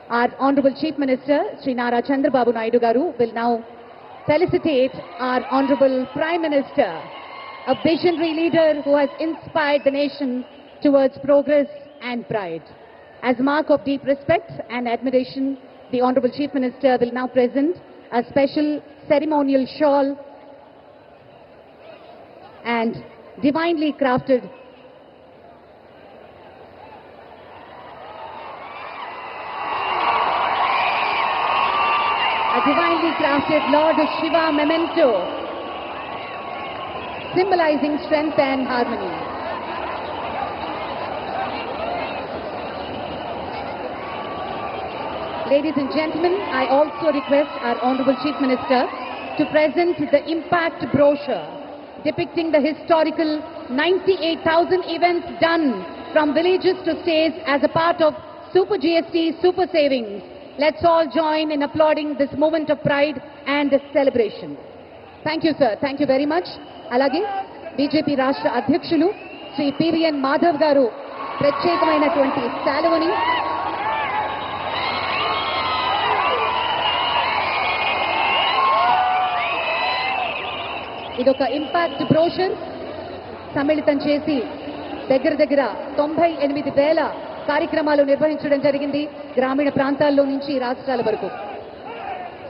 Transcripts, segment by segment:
Our Honorable Chief Minister, Sri Nara Chandrababu Naidu Garu, will now felicitate our Honorable Prime Minister, a visionary leader who has inspired the nation towards progress and pride. As a mark of deep respect and admiration, the Honorable Chief Minister will now present a special ceremonial shawl and divinely crafted Lord Shiva memento, symbolizing strength and harmony. Ladies and gentlemen, I also request our Honorable Chief Minister to present the impact brochure depicting the historical 98,000 events done from villages to states as a part of Super GST, Super Savings. Let's all join in applauding this moment of pride and celebration. Thank you, sir. Thank you very much. Alage, BJP Rashtra Adhyakshulu, Sri PVN Madhav Garu, ప్రత్యేకమైనటువంటి శాలువని ఇదొక impact brochure సమ్మిళితం చేసి దగ్గర 98,000 కార్యక్రమాలు నిర్వహించడం జరిగింది గ్రామీణ ప్రాంతాల్లో నుంచి రాష్ట్రాల వరకు.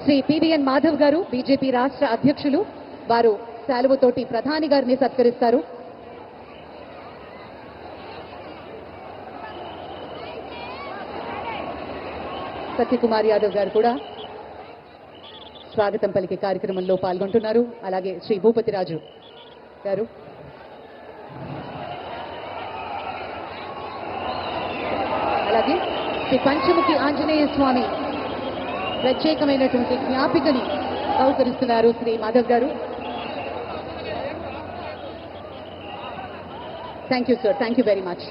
శ్రీ పివిఎన్ మాధవ్ గారు బీజేపీ రాష్ట్ర అధ్యక్షులు, వారు శాలువతోటి ప్రధాని గారిని సత్కరిస్తారు. సత్యకుమార్ యాదవ్ గారు కూడా స్వాగతం పలికే కార్యక్రమంలో పాల్గొంటున్నారు. అలాగే శ్రీ భూపతిరాజు గారు, అలాగే శ్రీ పంచముఖి ఆంజనేయ స్వామి ప్రత్యేకమైనటువంటి జ్ఞాపికని బహుకరిస్తున్నారు శ్రీ మాధవ్ గారు. Thank you sir, thank you very much.